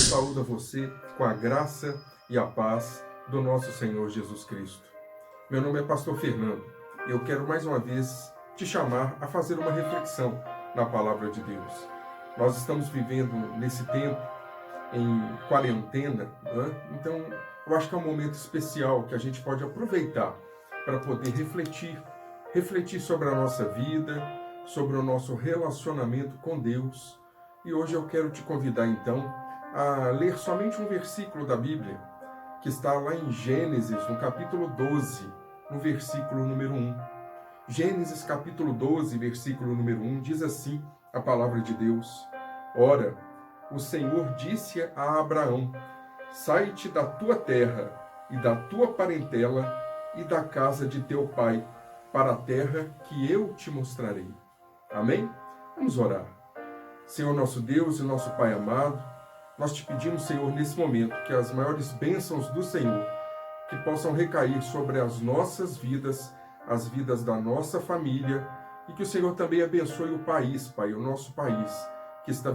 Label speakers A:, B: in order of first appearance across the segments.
A: saúdo a você com a graça e a paz do nosso Senhor Jesus Cristo. Meu nome é Pastor Fernando. Eu quero mais uma vez te chamar a fazer uma reflexão na Palavra de Deus. Nós estamos vivendo nesse tempo em quarentena, né? Então eu acho que é um momento especial que a gente pode aproveitar para poder refletir sobre a nossa vida, sobre o nosso relacionamento com Deus. E hoje eu quero te convidar então a ler somente um versículo da Bíblia, que está lá em Gênesis, no capítulo 12, no versículo número 1. Gênesis capítulo 12, versículo número 1, diz assim a palavra de Deus: Ora, o Senhor disse a Abraão: Sai-te da tua terra e da tua parentela e da casa de teu pai, para a terra que eu te mostrarei. Amém? Vamos orar. Senhor nosso Deus e nosso Pai amado, nós te pedimos, Senhor, nesse momento, que as maiores bênçãos do Senhor, que possam recair sobre as nossas vidas, as vidas da nossa família, e que o Senhor também abençoe o país, Pai, o nosso país, que está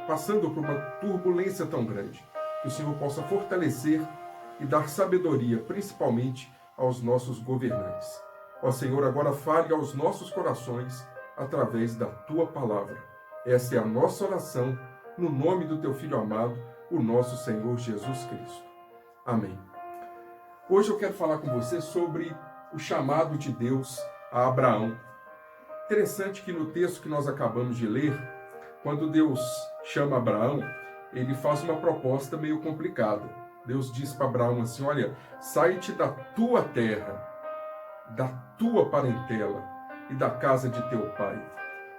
A: passando por uma turbulência tão grande. Que o Senhor possa fortalecer e dar sabedoria, principalmente aos nossos governantes. Ó Senhor, agora fale aos nossos corações através da Tua palavra. Essa é a nossa oração, no nome do Teu Filho amado, o nosso Senhor Jesus Cristo. Amém. Hoje eu quero falar com você sobre o chamado de Deus a Abraão. Interessante que no texto que nós acabamos de ler, quando Deus chama Abraão, ele faz uma proposta meio complicada. Deus diz para Abraão assim: olha, sai-te da tua terra, da tua parentela e da casa de teu pai.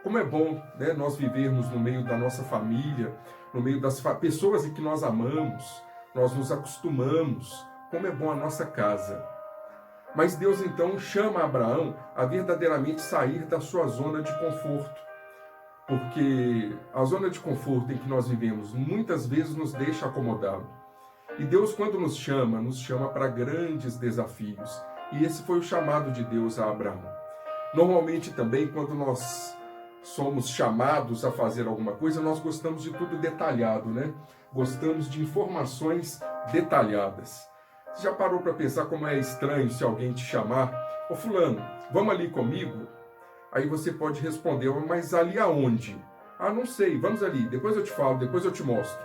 A: Como é bom, né, nós vivermos no meio da nossa família, no meio das pessoas em que nós amamos, nós nos acostumamos. Como é bom a nossa casa. Mas Deus então chama Abraão a verdadeiramente sair da sua zona de conforto. Porque a zona de conforto em que nós vivemos muitas vezes nos deixa acomodado. E Deus, quando nos chama para grandes desafios. E esse foi o chamado de Deus a Abraão. Normalmente também, quando nós somos chamados a fazer alguma coisa, nós gostamos de tudo detalhado, né? Gostamos de informações detalhadas. Você já parou para pensar como é estranho se alguém te chamar: ô fulano, vamos ali comigo? Aí você pode responder: mas ali aonde? Ah, não sei, vamos ali, depois eu te falo, depois eu te mostro.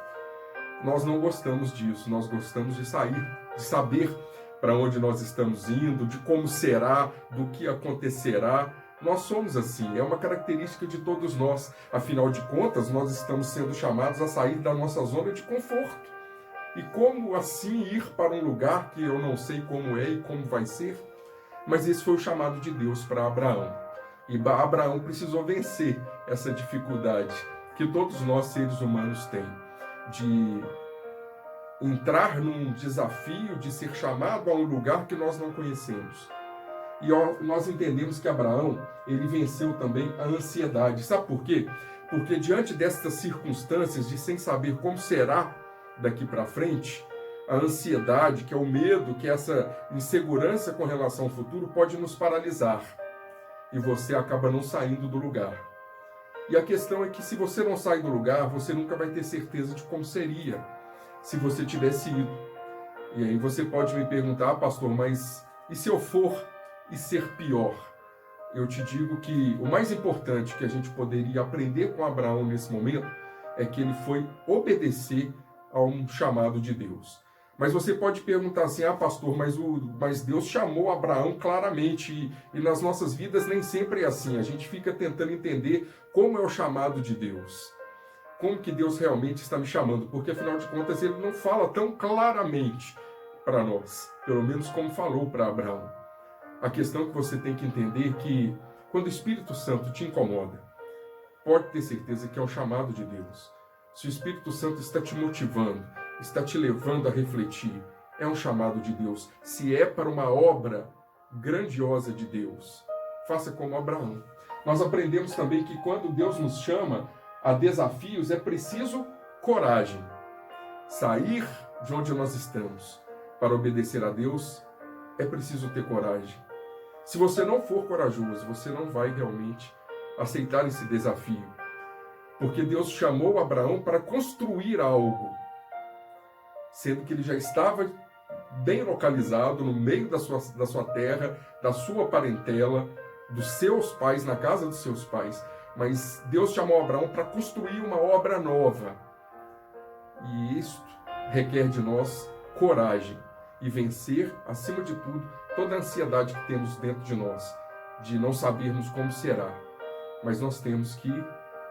A: Nós não gostamos disso, nós gostamos de sair, de saber para onde nós estamos indo, de como será, do que acontecerá. Nós somos assim, é uma característica de todos nós. Afinal de contas, nós estamos sendo chamados a sair da nossa zona de conforto. E como assim ir para um lugar que eu não sei como é e como vai ser? Mas esse foi o chamado de Deus para Abraão. E Abraão precisou vencer essa dificuldade que todos nós, seres humanos, têm, de entrar num desafio, de ser chamado a um lugar que nós não conhecemos. E nós entendemos que Abraão, ele venceu também a ansiedade. Sabe por quê? Porque diante destas circunstâncias de sem saber como será daqui para frente, a ansiedade, que é o medo, que é essa insegurança com relação ao futuro, pode nos paralisar. E você acaba não saindo do lugar. E a questão é que se você não sai do lugar, você nunca vai ter certeza de como seria se você tivesse ido. E aí você pode me perguntar: pastor, mas e se eu for e ser pior? Eu te digo que o mais importante que a gente poderia aprender com Abraão nesse momento é que ele foi obedecer a um chamado de Deus. Mas você pode perguntar assim: ah, pastor, mas Deus chamou Abraão claramente e nas nossas vidas nem sempre é assim. A gente fica tentando entender como é o chamado de Deus. Como que Deus realmente está me chamando? Porque, afinal de contas, ele não fala tão claramente para nós, pelo menos como falou para Abraão. A questão que você tem que entender é que, quando o Espírito Santo te incomoda, pode ter certeza que é o chamado de Deus. Se o Espírito Santo está te motivando, está te levando a refletir, é um chamado de Deus. Se é para uma obra grandiosa de Deus, faça como Abraão. Nós aprendemos também que quando Deus nos chama a desafios, é preciso coragem. Sair de onde nós estamos para obedecer a Deus, é preciso ter coragem. Se você não for corajoso, você não vai realmente aceitar esse desafio. Porque Deus chamou Abraão para construir algo, sendo que ele já estava bem localizado no meio da sua terra, da sua parentela, dos seus pais, na casa dos seus pais. Mas Deus chamou Abraão para construir uma obra nova. E isto requer de nós coragem e vencer, acima de tudo, toda a ansiedade que temos dentro de nós, de não sabermos como será. Mas nós temos que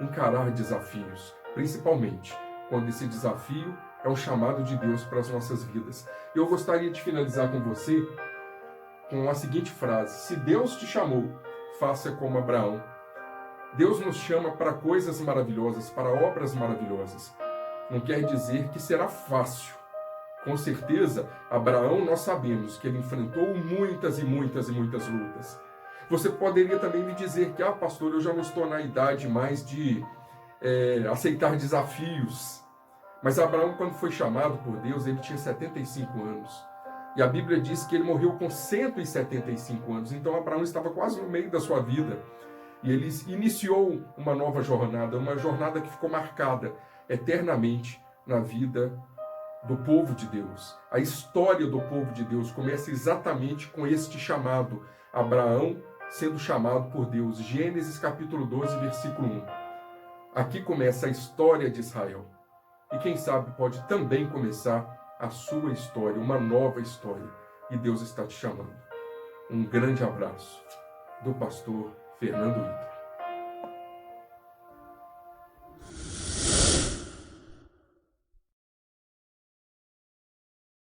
A: encarar desafios, principalmente quando esse desafio é um chamado de Deus para as nossas vidas. Eu gostaria de finalizar com você com a seguinte frase: se Deus te chamou, faça como Abraão. Deus nos chama para coisas maravilhosas, para obras maravilhosas. Não quer dizer que será fácil. Com certeza, Abraão, nós sabemos que ele enfrentou muitas e muitas e muitas lutas. Você poderia também me dizer que, pastor, eu já não estou na idade mais de aceitar desafios. Mas Abraão, quando foi chamado por Deus, ele tinha 75 anos. E a Bíblia diz que ele morreu com 175 anos. Então Abraão estava quase no meio da sua vida. E ele iniciou uma nova jornada, uma jornada que ficou marcada eternamente na vida do povo de Deus. A história do povo de Deus começa exatamente com este chamado. Abraão sendo chamado por Deus. Gênesis capítulo 12, versículo 1. Aqui começa a história de Israel. E quem sabe pode também começar a sua história, uma nova história. E Deus está te chamando. Um grande abraço do pastor Fernando Ita.